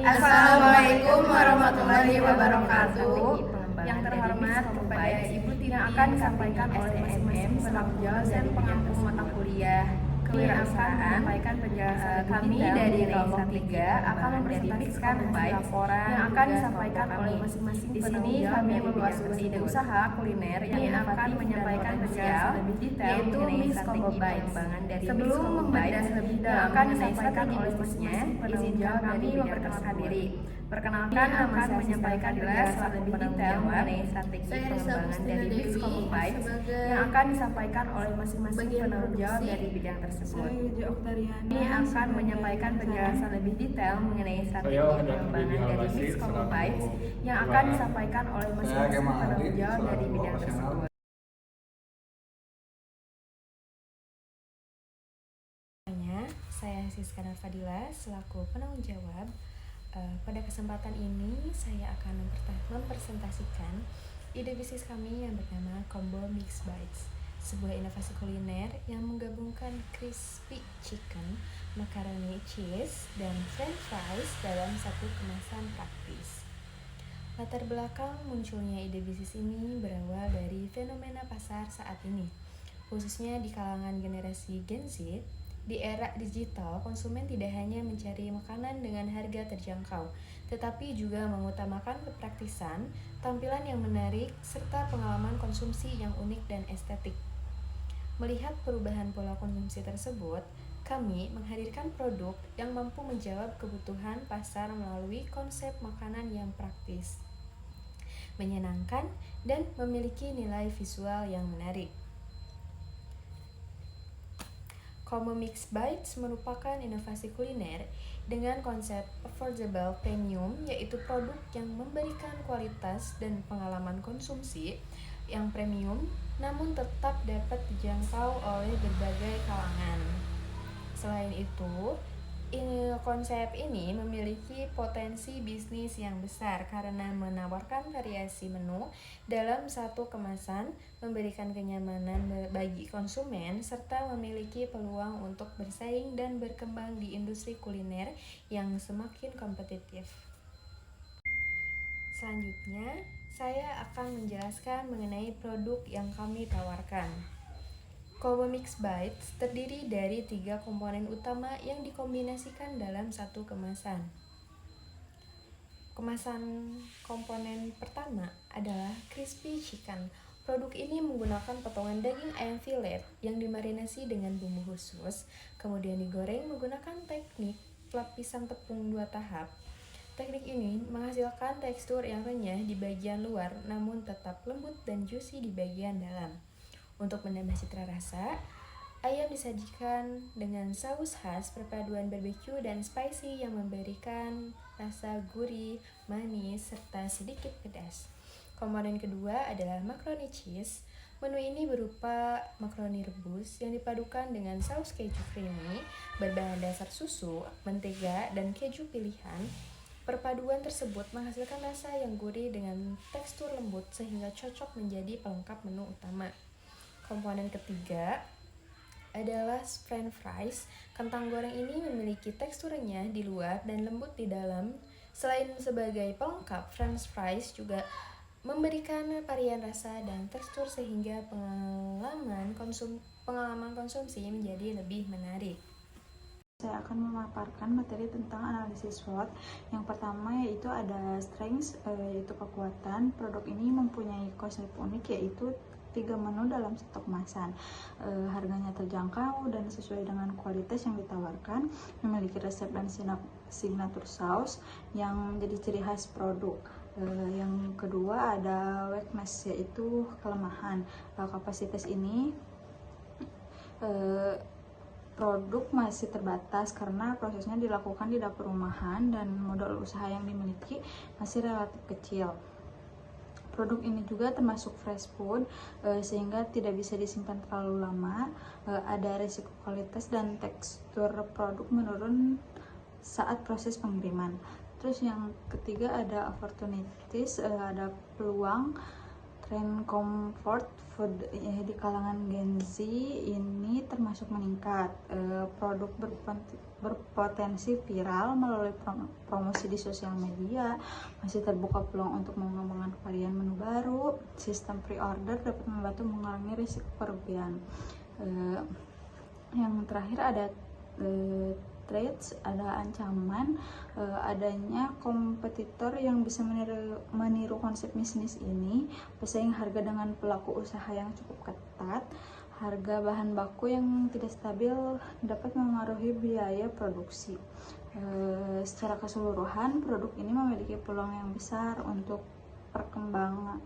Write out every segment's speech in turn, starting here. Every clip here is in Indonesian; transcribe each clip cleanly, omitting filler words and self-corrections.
Assalamualaikum warahmatullahi wabarakatuh. Yang terhormat kepada Ibu Tina akan disampaikan oleh masing-masing penanggung jawab dan pengampu mata kuliah kewirausahaan. Kami dari kelompok 3 akan mempresentasikan laporan yang akan disampaikan oleh masing-masing. Di sini kami membahas ide usaha kuliner yang akan menyampaikan penjelasan lebih detail yaitu Mix Combo Bites. Sebelum membahas lebih dalam akan disampaikan oleh masing-masing, izinkan kami memperkenalkan diri. Perkenalkan, nama saya menyampaikan jelas lebih detail mengenai strategi pengembangan dari Mix Combo Bites yang akan disampaikan oleh masing-masing penanggung jawab dari bidang tersebut. Ini akan menyampaikan penjelasan lebih detail mengenai strategi pengembangan dari Mix Combo Bites yang akan disampaikan oleh masing-masing penanggung jawab dari bidang tersebut. Saya Siska Fadila selaku penanggung jawab. Pada kesempatan ini saya akan mempresentasikan ide bisnis kami yang bernama Combo Mix Bites, sebuah inovasi kuliner yang menggabungkan crispy chicken, macaroni cheese, dan french fries dalam satu kemasan praktis. Latar belakang munculnya ide bisnis ini berawal dari fenomena pasar saat ini, khususnya di kalangan generasi Gen Z. Di era digital, konsumen tidak hanya mencari makanan dengan harga terjangkau, tetapi juga mengutamakan kepraktisan, tampilan yang menarik, serta pengalaman konsumsi yang unik dan estetik. Melihat perubahan pola konsumsi tersebut, kami menghadirkan produk yang mampu menjawab kebutuhan pasar melalui konsep makanan yang praktis, menyenangkan, dan memiliki nilai visual yang menarik. Combo Mix Bites merupakan inovasi kuliner dengan konsep affordable premium, yaitu produk yang memberikan kualitas dan pengalaman konsumsi yang premium namun tetap dapat dijangkau oleh berbagai kalangan. Selain itu, konsep ini memiliki potensi bisnis yang besar karena menawarkan variasi menu dalam satu kemasan, memberikan kenyamanan bagi konsumen, serta memiliki peluang untuk bersaing dan berkembang di industri kuliner yang semakin kompetitif. Selanjutnya, saya akan menjelaskan mengenai produk yang kami tawarkan. Combo Mix Bites terdiri dari 3 komponen utama yang dikombinasikan dalam satu kemasan. Kemasan komponen pertama adalah crispy chicken. Produk ini menggunakan potongan daging ayam fillet yang dimarinasi dengan bumbu khusus, kemudian digoreng menggunakan teknik lapisan tepung 2 tahap. Teknik ini menghasilkan tekstur yang renyah di bagian luar namun tetap lembut dan juicy di bagian dalam. Untuk menambah citra rasa, ayam disajikan dengan saus khas perpaduan barbecue dan spicy yang memberikan rasa gurih, manis, serta sedikit pedas. Komponen kedua adalah macaroni cheese. Menu ini berupa makaroni rebus yang dipadukan dengan saus keju creamy berbahan dasar susu, mentega, dan keju pilihan. Perpaduan tersebut menghasilkan rasa yang gurih dengan tekstur lembut sehingga cocok menjadi pelengkap menu utama. Komponen ketiga adalah french fries. Kentang goreng ini memiliki tekstur renyah di luar dan lembut di dalam. Selain sebagai pelengkap, french fries juga memberikan varian rasa dan tekstur sehingga pengalaman konsumsi menjadi lebih menarik. Saya akan memaparkan materi tentang analisis SWOT. Yang pertama yaitu ada strengths, yaitu kekuatan. Produk ini mempunyai konsep unik yaitu 3 menu dalam satu kemasan. Harganya terjangkau dan sesuai dengan kualitas yang ditawarkan, memiliki resep dan signature sauce yang menjadi ciri khas produk. Yang kedua ada weakness, yaitu kelemahan. Kapasitas ini produk masih terbatas karena prosesnya dilakukan di dapur rumahan dan modal usaha yang dimiliki masih relatif kecil. Produk ini juga termasuk fresh food sehingga tidak bisa disimpan terlalu lama. Ada risiko kualitas dan tekstur produk menurun saat proses pengiriman. Terus yang ketiga ada opportunities, ada peluang Tren comfort food di kalangan Gen Z ini termasuk meningkat. Produk berpotensi viral melalui promosi di sosial media, masih terbuka peluang untuk mengembangkan varian menu baru. Sistem pre-order dapat membantu mengurangi risiko kerugian. Yang terakhir ada threats, ada ancaman adanya kompetitor yang bisa meniru konsep bisnis ini, bersaing harga dengan pelaku usaha yang cukup ketat. Harga bahan baku yang tidak stabil dapat mempengaruhi biaya produksi. Secara keseluruhan, produk ini memiliki peluang yang besar untuk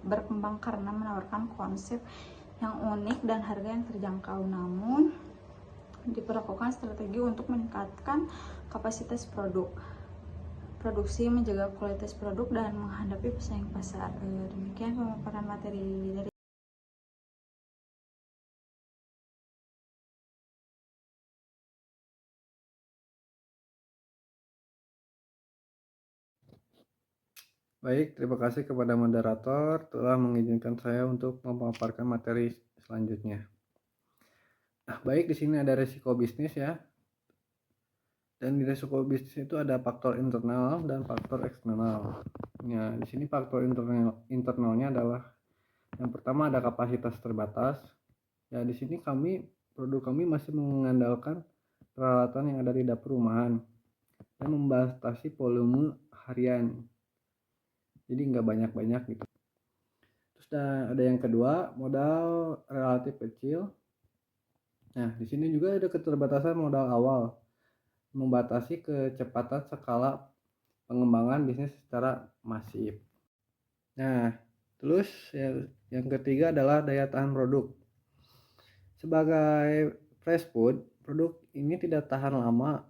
berkembang karena menawarkan konsep yang unik dan harga yang terjangkau. Namun diperlakukan strategi untuk meningkatkan kapasitas produksi, menjaga kualitas produk, dan menghadapi pesaing pasar. Demikian pemaparan materi dari Baik, terima kasih kepada moderator telah mengizinkan saya untuk memaparkan materi selanjutnya. Baik, di sini ada resiko bisnis ya. Dan di resiko bisnis itu ada faktor internal dan faktor eksternal. Ya, di sini faktor internalnya adalah yang pertama ada kapasitas terbatas. Ya, di sini produk kami masih mengandalkan peralatan yang ada di dapur rumahan dan membatasi volume harian. Jadi nggak banyak-banyak gitu. Terus ada yang kedua, modal relatif kecil. Nah, di sini juga ada keterbatasan modal awal, membatasi kecepatan skala pengembangan bisnis secara masif. Nah, terus yang ketiga adalah daya tahan produk. Sebagai fresh food, produk ini tidak tahan lama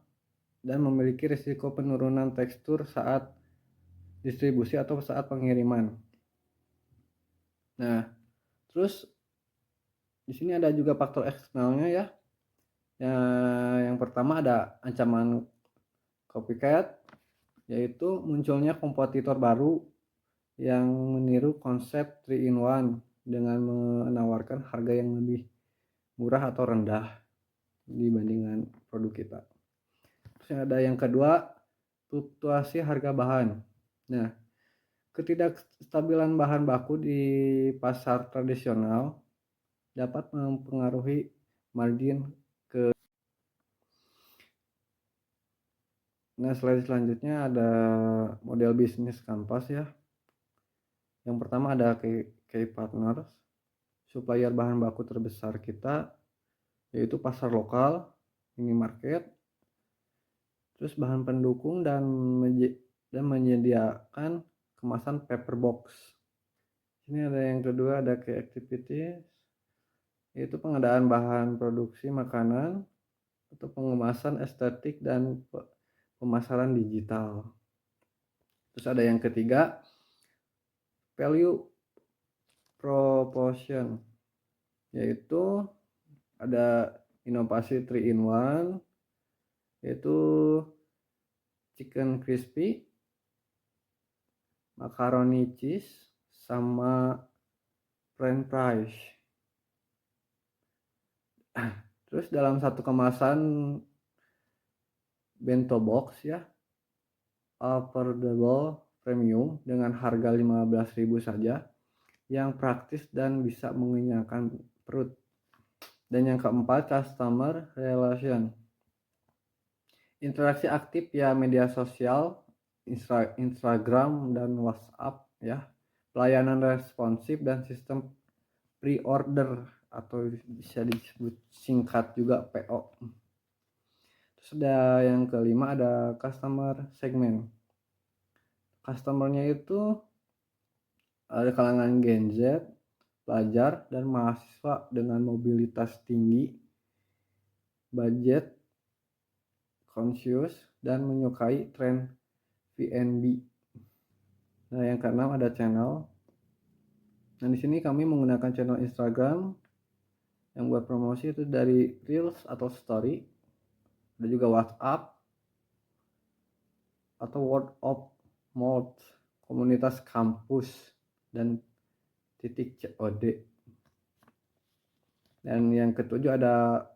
dan memiliki risiko penurunan tekstur saat distribusi atau saat pengiriman. Nah, terus di sini ada juga faktor eksternalnya ya. Yang pertama ada ancaman copycat, yaitu munculnya kompetitor baru yang meniru konsep 3 in 1 dengan menawarkan harga yang lebih murah atau rendah dibandingkan produk kita. Terus ada yang kedua, fluktuasi harga bahan. Nah, ketidakstabilan bahan baku di pasar tradisional dapat mempengaruhi margin ke. Nah, slide selanjutnya ada model bisnis kanvas ya. Yang pertama ada key partners, supplier bahan baku terbesar kita, yaitu pasar lokal, minimarket, terus bahan pendukung dan menyediakan kemasan paper box. Ini ada yang kedua, ada key activities, yaitu pengadaan bahan produksi makanan atau pengemasan estetik dan pemasaran digital. Terus ada yang ketiga, value proposition, yaitu ada inovasi 3 in 1, yaitu chicken crispy, macaroni cheese, sama french fries. Terus dalam satu kemasan bento box ya, affordable premium dengan harga 15.000 saja, yang praktis dan bisa mengenyangkan perut. Dan yang keempat, customer relation, interaksi aktif ya, media sosial, Instagram dan WhatsApp ya, pelayanan responsif dan sistem pre-order atau bisa disebut singkat juga PO. Terus ada yang kelima, ada customer segment. Customernya itu ada kalangan Gen Z, pelajar, dan mahasiswa dengan mobilitas tinggi, budget conscious, dan menyukai tren V&B. Nah, yang keenam ada channel. Nah, di sini kami menggunakan channel Instagram yang buat promosi itu dari Reels atau Story. Ada juga WhatsApp atau word of mouth, komunitas kampus dan COD. Dan yang ketujuh ada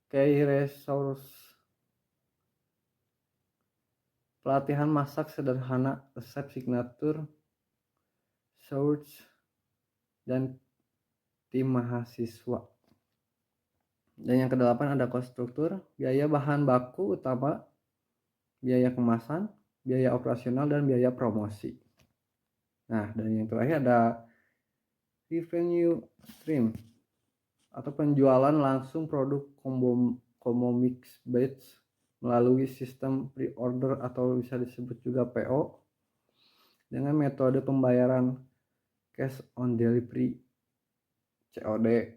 key resource, pelatihan masak sederhana, resep signature, search, dan tim mahasiswa. Dan yang kedelapan ada cost struktur, biaya bahan baku utama, biaya kemasan, biaya operasional, dan biaya promosi. Nah, dan yang terakhir ada revenue stream atau penjualan langsung produk combo mix batch melalui sistem pre-order atau bisa disebut juga PO dengan metode pembayaran cash on delivery COD,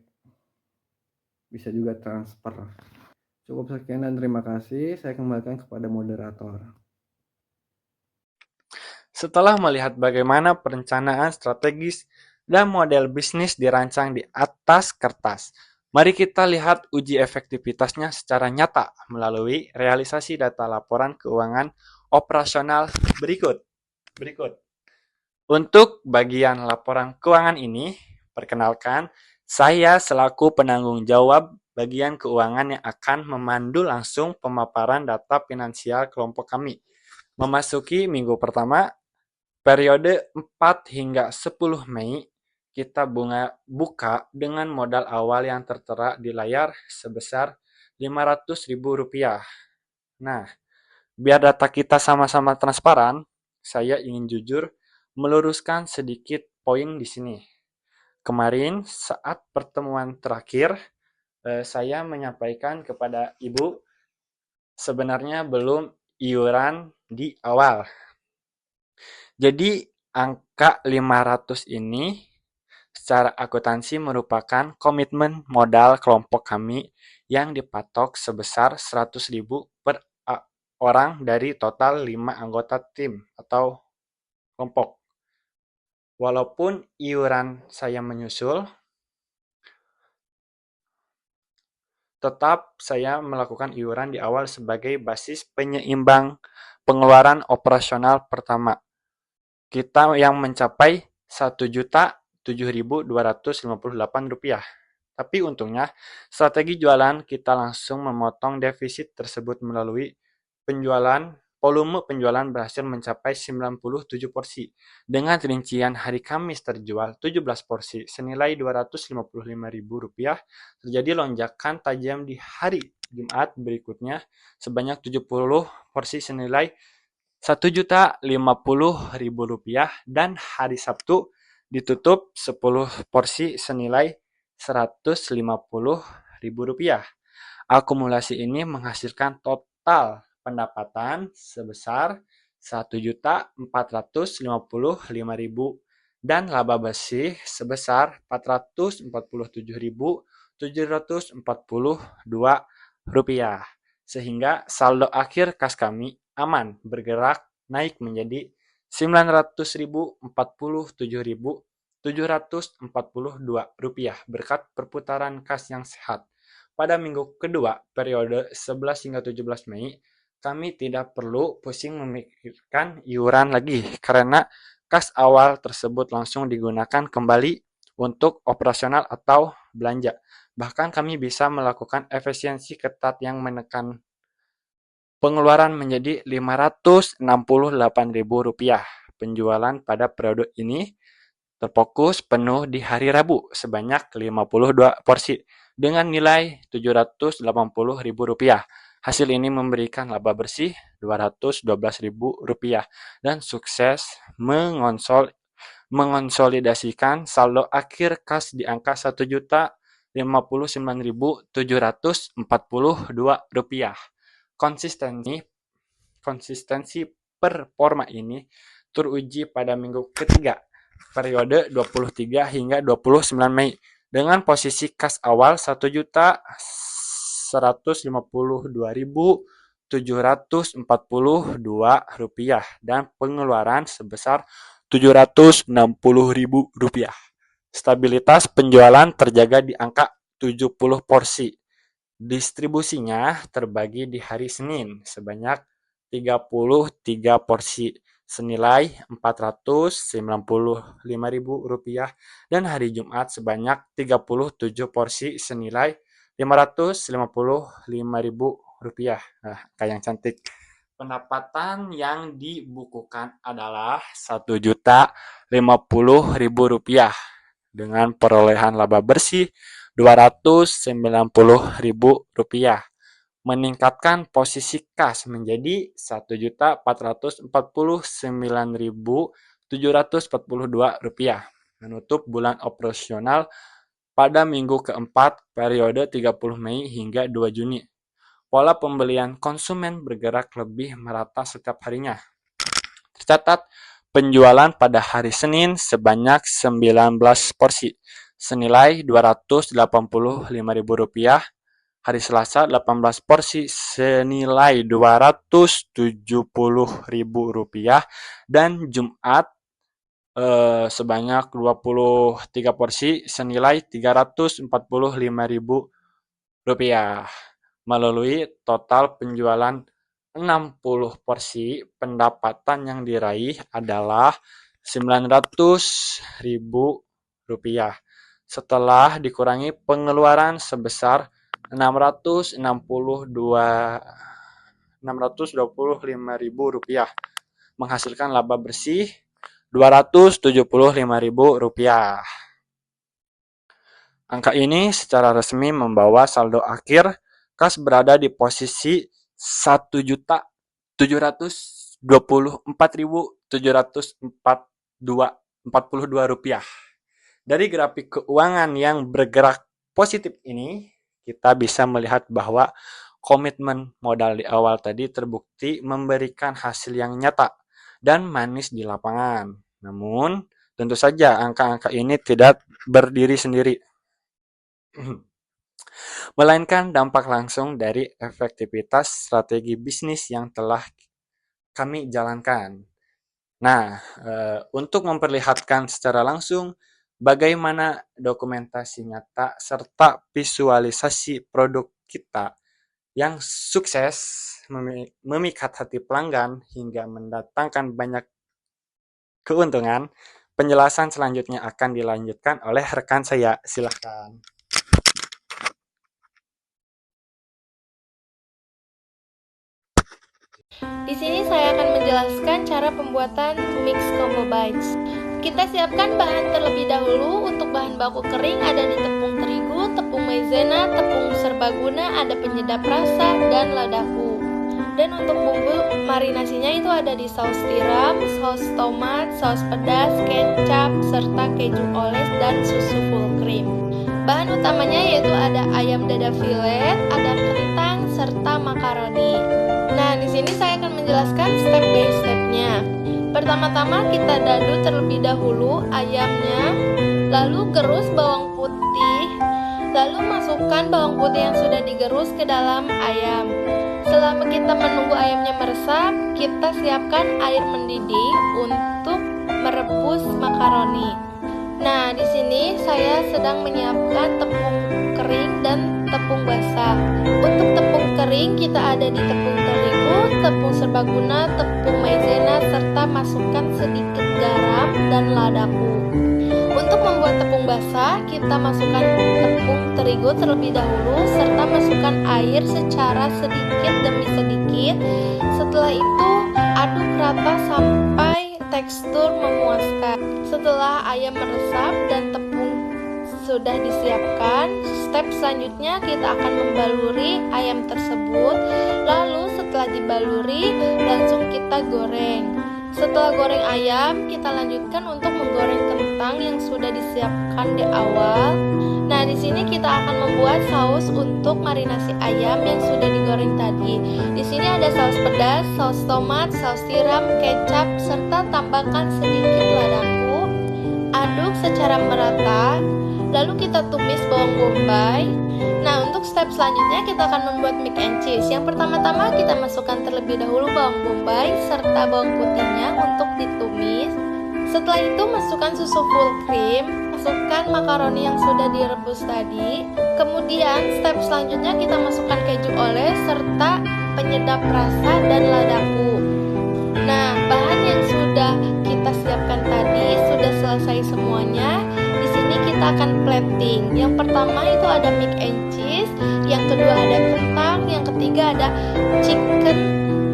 bisa juga transfer. Cukup sekian dan terima kasih. Saya kembalikan kepada moderator. Setelah melihat bagaimana perencanaan strategis dan model bisnis dirancang di atas kertas, mari kita lihat uji efektivitasnya secara nyata melalui realisasi data laporan keuangan operasional berikut. Untuk bagian laporan keuangan ini, perkenalkan, saya selaku penanggung jawab bagian keuangan yang akan memandu langsung pemaparan data finansial kelompok kami. Memasuki minggu pertama, periode 4 hingga 10 Mei, kita buka dengan modal awal yang tertera di layar sebesar Rp500.000. Nah, biar data kita sama-sama transparan, saya ingin jujur meluruskan sedikit poin di sini. Kemarin saat pertemuan terakhir, saya menyampaikan kepada Ibu sebenarnya belum iuran di awal. Jadi angka 500 ini secara akuntansi merupakan komitmen modal kelompok kami yang dipatok sebesar 100.000 per orang dari total 5 anggota tim atau kelompok. Walaupun iuran saya menyusul, tetap saya melakukan iuran di awal sebagai basis penyeimbang pengeluaran operasional pertama. Kita yang mencapai Rp1.007.258. Tapi untungnya, strategi jualan kita langsung memotong defisit tersebut melalui volume penjualan berhasil mencapai 97 porsi. Dengan rincian hari Kamis terjual 17 porsi senilai Rp255.000, terjadi lonjakan tajam di hari Jumat berikutnya sebanyak 70 porsi senilai Rp1.050.000 dan hari Sabtu ditutup 10 porsi senilai Rp150.000. Akumulasi ini menghasilkan total pendapatan sebesar Rp1.455.000 dan laba bersih sebesar Rp447.742. Sehingga saldo akhir kas kami aman bergerak naik menjadi Rp947.742 berkat perputaran kas yang sehat. Pada minggu kedua periode 11 hingga 17 Mei, kami tidak perlu pusing memikirkan iuran lagi karena kas awal tersebut langsung digunakan kembali untuk operasional atau belanja. Bahkan kami bisa melakukan efisiensi ketat yang menekan pengeluaran menjadi Rp568.000. Penjualan pada periode ini terfokus penuh di hari Rabu sebanyak 52 porsi dengan nilai Rp780.000. Hasil ini memberikan laba bersih Rp212.000 dan sukses mengonsolidasikan saldo akhir kas di angka Rp1.059.742. Konsistensi performa ini teruji pada minggu ketiga periode 23 hingga 29 Mei dengan posisi kas awal Rp1.152.742 dan pengeluaran sebesar Rp760.000. Stabilitas penjualan terjaga di angka 70 porsi. Distribusinya terbagi di hari Senin sebanyak 33 porsi, senilai Rp495.000 dan hari Jumat sebanyak 37 porsi senilai Rp555.000. Nah, kayak yang cantik. Pendapatan yang dibukukan adalah Rp1.050.000 dengan perolehan laba bersih Rp290.000, meningkatkan posisi kas menjadi Rp1.449.742, menutup bulan operasional pada minggu keempat periode 30 Mei hingga 2 Juni. Pola pembelian konsumen bergerak lebih merata setiap harinya. Tercatat penjualan pada hari Senin sebanyak 19 porsi senilai Rp285.000, hari Selasa 18 porsi senilai Rp270.000 dan Jumat sebanyak 23 porsi senilai Rp345.000. Melalui total penjualan 60 porsi, pendapatan yang diraih adalah Rp900.000 setelah dikurangi pengeluaran sebesar Rp625.000, menghasilkan laba bersih Rp275.000. Angka ini secara resmi membawa saldo akhir kas berada di posisi Rp1.724.742. Dari grafik keuangan yang bergerak positif ini, kita bisa melihat bahwa komitmen modal di awal tadi terbukti memberikan hasil yang nyata dan manis di lapangan. Namun, tentu saja angka-angka ini tidak berdiri sendiri, melainkan dampak langsung dari efektivitas strategi bisnis yang telah kami jalankan. Nah, untuk memperlihatkan secara langsung bagaimana dokumentasi nyata serta visualisasi produk kita yang sukses memikat hati pelanggan hingga mendatangkan banyak keuntungan, penjelasan selanjutnya akan dilanjutkan oleh rekan saya. Silahkan. Di sini saya akan menjelaskan cara pembuatan mix combo bites. Kita siapkan bahan terlebih dahulu. Untuk bahan baku kering ada di tepung terigu, tepung maizena, tepung serbaguna, ada penyedap rasa, dan ladaku. Dan untuk bumbu marinasinya itu ada di saus tiram, saus tomat, saus pedas, kecap, serta keju oles dan susu full cream. Bahan utamanya yaitu ada ayam dada filet, ada kentang, serta makaroni. Nah, di sini saya akan menjelaskan step by stepnya. Pertama-tama kita dadu terlebih dahulu ayamnya, lalu gerus bawang putih, lalu masukkan bawang putih yang sudah digerus ke dalam ayam. Selama kita menunggu ayamnya meresap, kita siapkan air mendidih untuk merebus makaroni. Nah, di sini saya sedang menyiapkan tepung kering dan tepung basah. Untuk tepung kering kita ada di tepung terigu, tepung serbaguna, tepung maizena, serta masukkan sedikit garam dan ladaku. Untuk membuat tepung basah, kita masukkan tepung terigu terlebih dahulu serta masukkan air secara sedikit demi sedikit. Setelah itu aduk rata sampai tekstur memuaskan. Setelah ayam meresap dan tepung sudah disiapkan, step selanjutnya kita akan membaluri ayam tersebut. Lalu setelah dibaluri, langsung kita goreng. Setelah goreng ayam, kita lanjutkan untuk menggoreng kentang yang sudah disiapkan di awal. Nah, di sini kita akan membuat saus untuk marinasi ayam yang sudah digoreng tadi. Di sini ada saus pedas, saus tomat, saus tiram, kecap, serta tambahkan sedikit ladaku. Aduk secara merata, lalu kita tumis bawang bombay. Nah, untuk step selanjutnya kita akan membuat mac and cheese. Yang pertama-tama kita masukkan terlebih dahulu bawang bombay serta bawang putihnya untuk ditumis. Setelah itu masukkan susu full cream, masukkan makaroni yang sudah direbus tadi. Kemudian step selanjutnya kita masukkan keju oles serta penyedap rasa dan ladaku. Nah, bahan yang sudah penting. Yang pertama itu ada mac and cheese, yang kedua ada kentang, yang ketiga ada chicken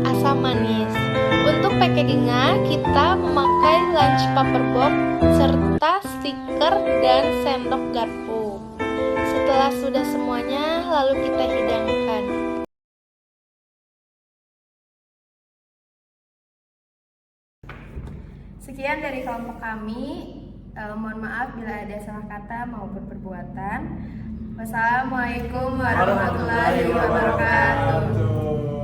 asam manis. Untuk packagingnya kita memakai lunch paper box serta stiker dan sendok garpu. Setelah sudah semuanya, lalu kita hidangkan. Sekian dari kelompok kami. Mohon maaf bila ada salah kata maupun perbuatan. Wassalamualaikum warahmatullahi wabarakatuh.